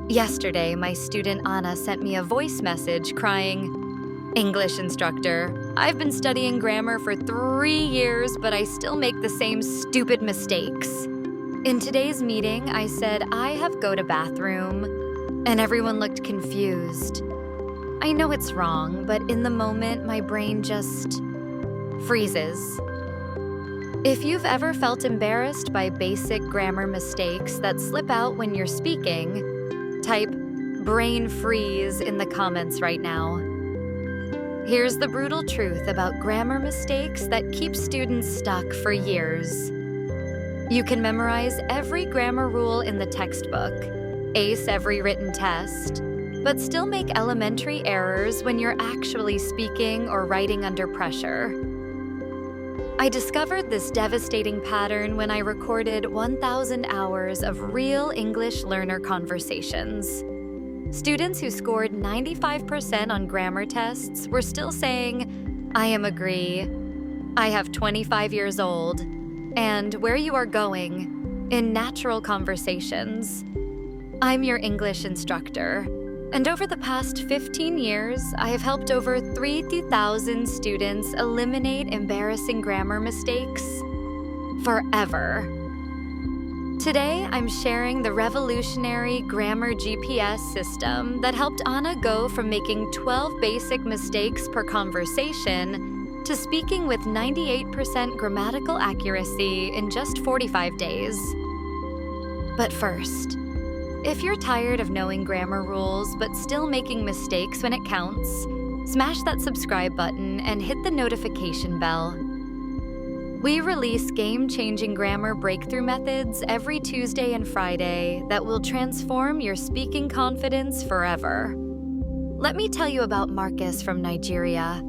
Yesterday, my student Anna sent me a voice message crying, "English instructor, I've been studying grammar for 3 years, but I still make the same stupid mistakes." In today's meeting, I said, "I have go to bathroom," and everyone looked confused. I know it's wrong, but in the moment, my brain just freezes. If you've ever felt embarrassed by basic grammar mistakes that slip out when you're speaking, type "brain freeze" in the comments right now. Here's the brutal truth about grammar mistakes that keep students stuck for years. You can memorize every grammar rule in the textbook, ace every written test, but still make elementary errors when you're actually speaking or writing under pressure. I discovered this devastating pattern when I recorded 1,000 hours of real English learner conversations. Students who scored 95% on grammar tests were still saying, "I am agree," "I have 25 years old," and "where you are going" in natural conversations. I'm your English instructor, and over the past 15 years, I have helped over 3,000 students eliminate embarrassing grammar mistakes forever. Today, I'm sharing the revolutionary Grammar GPS system that helped Anna go from making 12 basic mistakes per conversation to speaking with 98% grammatical accuracy in just 45 days. But first, if you're tired of knowing grammar rules but still making mistakes when it counts, smash that subscribe button and hit the notification bell. We release game-changing grammar breakthrough methods every Tuesday and Friday that will transform your speaking confidence forever. Let me tell you about Marcus from Nigeria.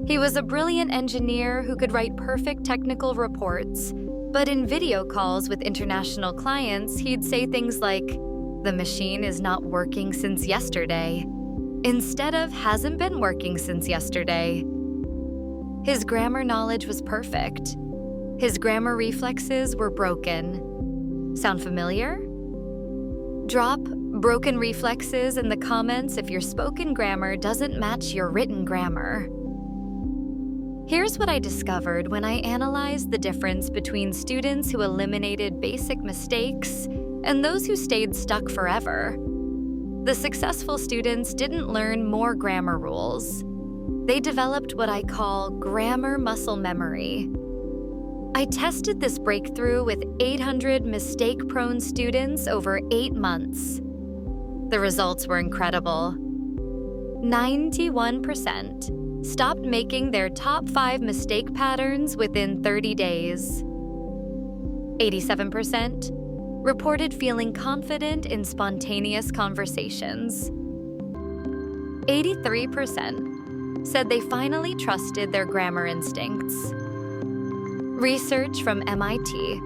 He was a brilliant engineer who could write perfect technical reports, but in video calls with international clients, he'd say things like, "The machine is not working since yesterday," instead of "hasn't been working since yesterday." His grammar knowledge was perfect. His grammar reflexes were broken. Sound familiar? Drop "broken reflexes" in the comments if your spoken grammar doesn't match your written grammar. Here's what I discovered when I analyzed the difference between students who eliminated basic mistakes and those who stayed stuck forever. The successful students didn't learn more grammar rules. They developed what I call grammar muscle memory. I tested this breakthrough with 800 mistake-prone students over 8 months. The results were incredible. 91% stopped making their top 5 mistake patterns within 30 days. 87% reported feeling confident in spontaneous conversations. 83% said they finally trusted their grammar instincts. Research from MIT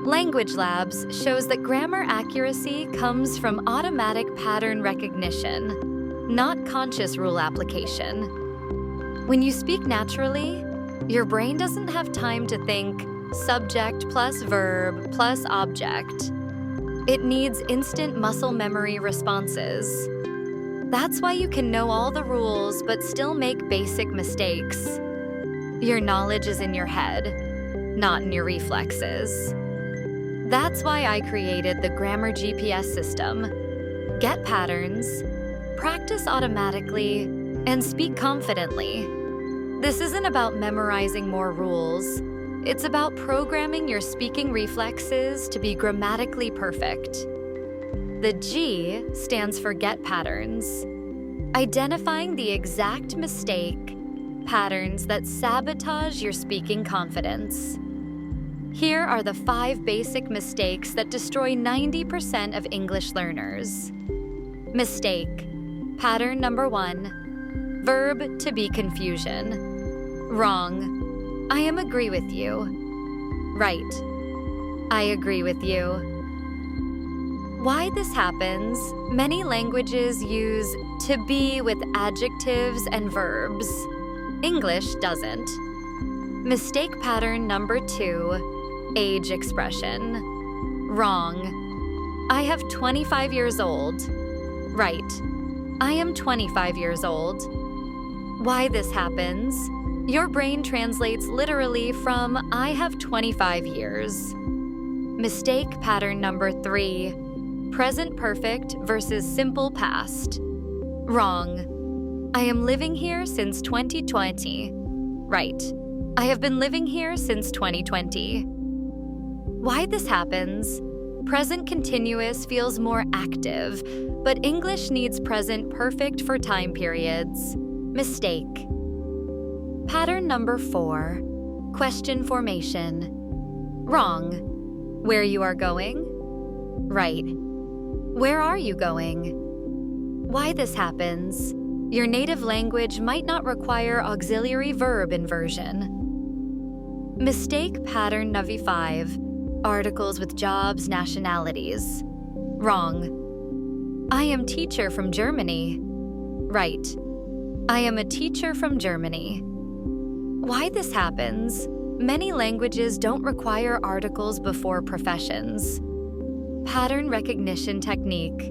Language Labs shows that grammar accuracy comes from automatic pattern recognition, not conscious rule application. When you speak naturally, your brain doesn't have time to think subject plus verb plus object. It needs instant muscle memory responses. That's why you can know all the rules but still make basic mistakes. Your knowledge is in your head, not in your reflexes. That's why I created the Grammar GPS system. Get patterns, practice automatically, and speak confidently. This isn't about memorizing more rules. It's about programming your speaking reflexes to be grammatically perfect. The G stands for get patterns. Identifying the exact mistake, patterns that sabotage your speaking confidence. Here are the 5 basic mistakes that destroy 90% of English learners. Mistake. Pattern number 1. Verb to be confusion. Wrong. I am agree with you. Right. I agree with you. Why this happens, many languages use to be with adjectives and verbs. English doesn't. Mistake pattern number 2, age expression. Wrong. I have 25 years old. Right. I am 25 years old. Why this happens? Your brain translates literally from I have 25 years. Mistake pattern number 3. Present perfect versus simple past. Wrong. I am living here since 2020. Right. I have been living here since 2020. Why this happens? Present continuous feels more active, but English needs present perfect for time periods. Mistake. Pattern number 4. Question formation. Wrong. Where you are going? Right. Where are you going? Why this happens? Your native language might not require auxiliary verb inversion. Mistake pattern number 5. Articles with jobs, nationalities. Wrong. I am teacher from Germany. Right. I am a teacher from Germany. Why this happens? Many languages don't require articles before professions. Pattern recognition technique.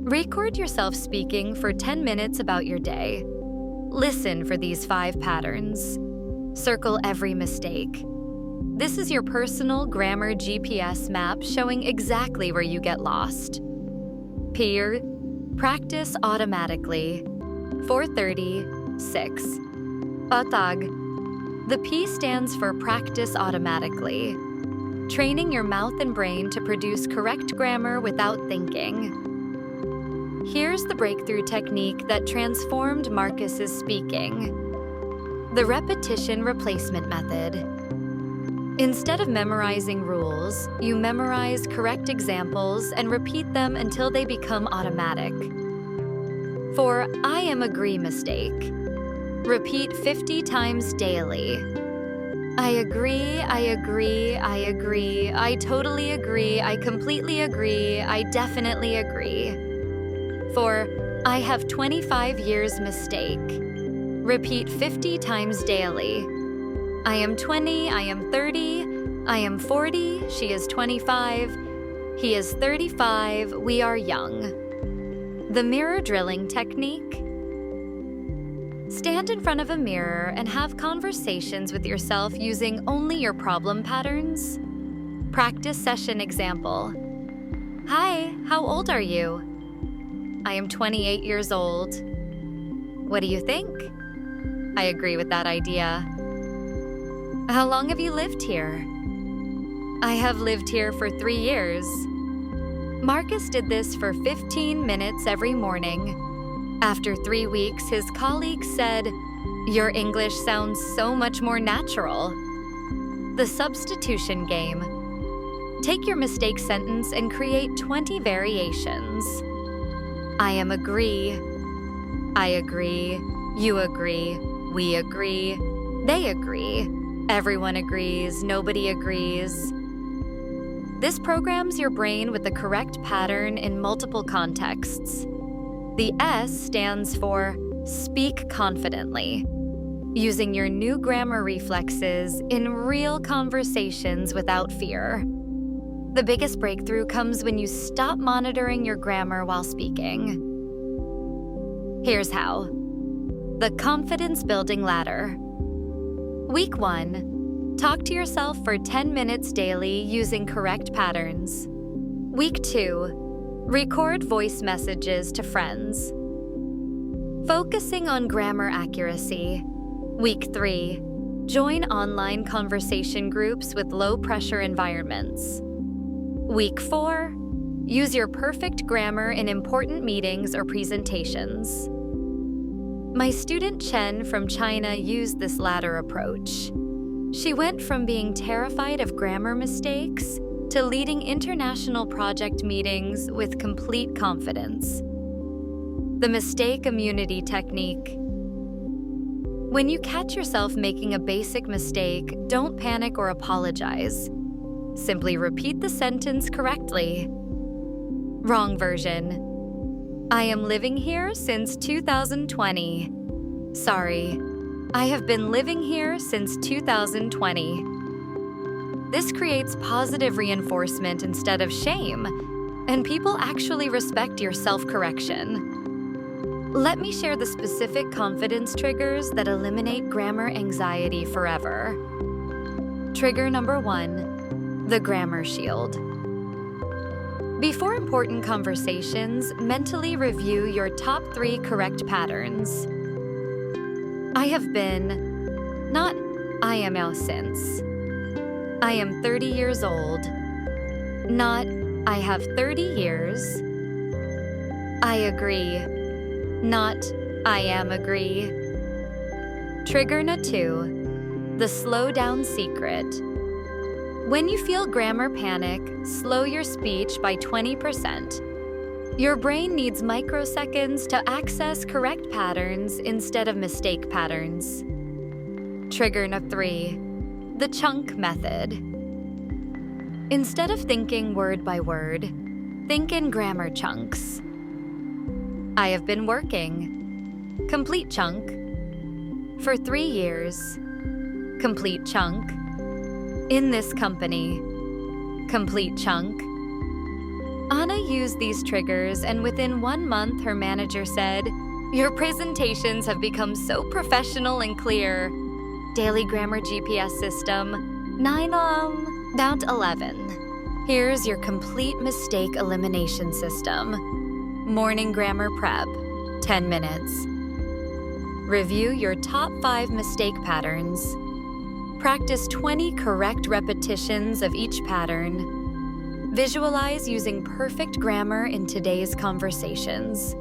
Record yourself speaking for 10 minutes about your day. Listen for these 5 patterns. Circle every mistake. This is your personal grammar GPS map showing exactly where you get lost. Peer, practice automatically. 436. Patag. The P stands for practice automatically. Training your mouth and brain to produce correct grammar without thinking. Here's the breakthrough technique that transformed Marcus's speaking. The repetition replacement method. Instead of memorizing rules, you memorize correct examples and repeat them until they become automatic. For I am agree mistake, repeat 50 times daily. I agree, I agree, I agree, I totally agree, I completely agree, I definitely agree. For I have 25 years mistake, repeat 50 times daily. I am 20, I am 30, I am 40, she is 25, he is 35, we are young. The mirror drilling technique. Stand in front of a mirror and have conversations with yourself using only your problem patterns. Practice session example. Hi, how old are you? I am 28 years old. What do you think? I agree with that idea. How long have you lived here? I have lived here for 3 years. Marcus did this for 15 minutes every morning. After 3 weeks, his colleagues said, "Your English sounds so much more natural." The substitution game. Take your mistake sentence and create 20 variations. I am agree. I agree. You agree. We agree. They agree. Everyone agrees. Nobody agrees. This programs your brain with the correct pattern in multiple contexts. The S stands for speak confidently, using your new grammar reflexes in real conversations without fear. The biggest breakthrough comes when you stop monitoring your grammar while speaking. Here's how. The confidence building ladder. Week 1. Talk to yourself for 10 minutes daily using correct patterns. Week 2. Record voice messages to friends. Focusing on grammar accuracy. Week 3. Join online conversation groups with low-pressure environments. Week 4. Use your perfect grammar in important meetings or presentations. My student Chen from China used this latter approach. She went from being terrified of grammar mistakes to leading international project meetings with complete confidence. The mistake immunity technique. When you catch yourself making a basic mistake, don't panic or apologize. Simply repeat the sentence correctly. Wrong version. I am living here since 2020. Sorry, I have been living here since 2020. This creates positive reinforcement instead of shame and people actually respect your self-correction. Let me share the specific confidence triggers that eliminate grammar anxiety forever. Trigger number 1, the grammar shield. Before important conversations, mentally review your top 3 correct patterns. I have been, not I am now since. I am 30 years old, not I have 30 years. I agree, not I am agree. Trigger number 2, the slow down secret. When you feel grammar panic, slow your speech by 20%. Your brain needs microseconds to access correct patterns instead of mistake patterns. Trigger number 3, the chunk method. Instead of thinking word by word, think in grammar chunks. I have been working. Complete chunk. For 3 years. Complete chunk. In this company. Complete chunk. Anna used these triggers, and within 1 month, her manager said, "Your presentations have become so professional and clear." Daily Grammar GPS system, 9 about 11. Here's your complete mistake elimination system. Morning grammar prep, 10 minutes. Review your top 5 mistake patterns. Practice 20 correct repetitions of each pattern. Visualize using perfect grammar in today's conversations.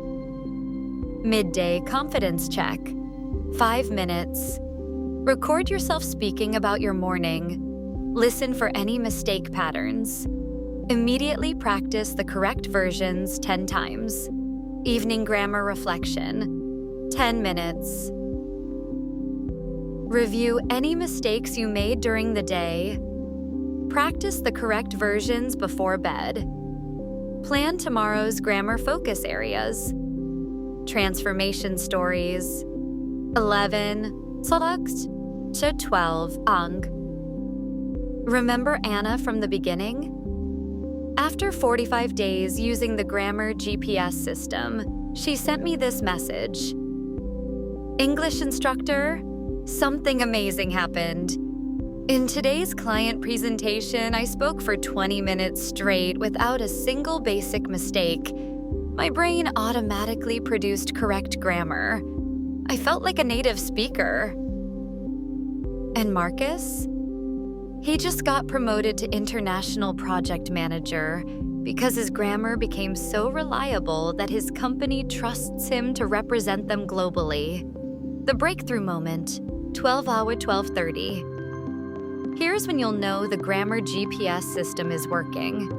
Midday confidence check, 5 minutes. Record yourself speaking about your morning. Listen for any mistake patterns. Immediately practice the correct versions 10 times. Evening grammar reflection, 10 minutes. Review any mistakes you made during the day. Practice the correct versions before bed. Plan tomorrow's grammar focus areas. Transformation stories, 11 to 12 ang. Remember Anna from the beginning? After 45 days using the Grammar GPS system, she sent me this message. English instructor, something amazing happened. In today's client presentation, I spoke for 20 minutes straight without a single basic mistake. My brain automatically produced correct grammar. I felt like a native speaker. And Marcus? He just got promoted to International Project Manager because his grammar became so reliable that his company trusts him to represent them globally. The breakthrough moment, 12:30. Here's when you'll know the Grammar GPS system is working.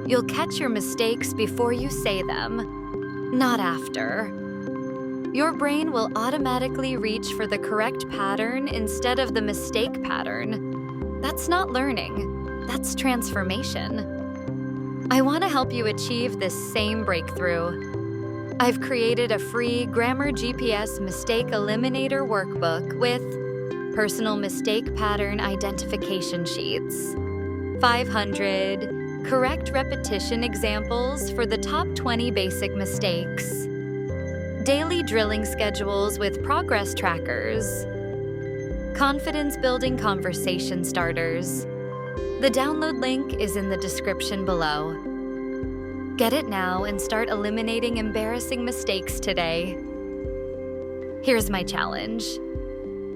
You'll catch your mistakes before you say them, not after. Your brain will automatically reach for the correct pattern instead of the mistake pattern. That's not learning, that's transformation. I want to help you achieve this same breakthrough. I've created a free Grammar GPS Mistake Eliminator workbook with personal mistake pattern identification sheets, 500 correct repetition examples for the top 20 basic mistakes, daily drilling schedules with progress trackers, confidence-building conversation starters. The download link is in the description below. Get it now and start eliminating embarrassing mistakes today. Here's my challenge.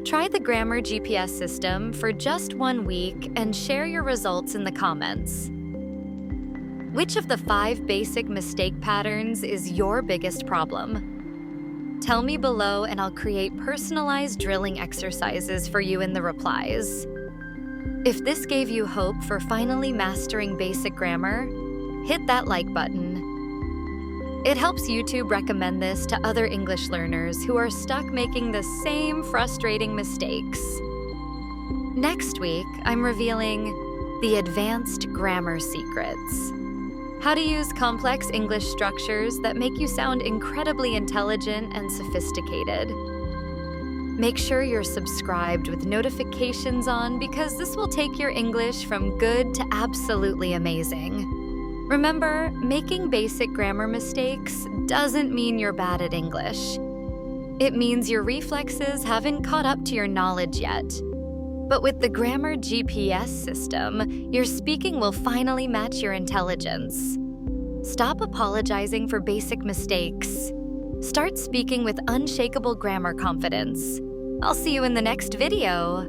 Try the Grammar GPS system for just 1 week and share your results in the comments. Which of the 5 basic mistake patterns is your biggest problem? Tell me below and I'll create personalized drilling exercises for you in the replies. If this gave you hope for finally mastering basic grammar, hit that like button. It helps YouTube recommend this to other English learners who are stuck making the same frustrating mistakes. Next week, I'm revealing the advanced grammar secrets. How to use complex English structures that make you sound incredibly intelligent and sophisticated. Make sure you're subscribed with notifications on because this will take your English from good to absolutely amazing. Remember, making basic grammar mistakes doesn't mean you're bad at English. It means your reflexes haven't caught up to your knowledge yet. But with the Grammar GPS system, your speaking will finally match your intelligence. Stop apologizing for basic mistakes. Start speaking with unshakable grammar confidence. I'll see you in the next video.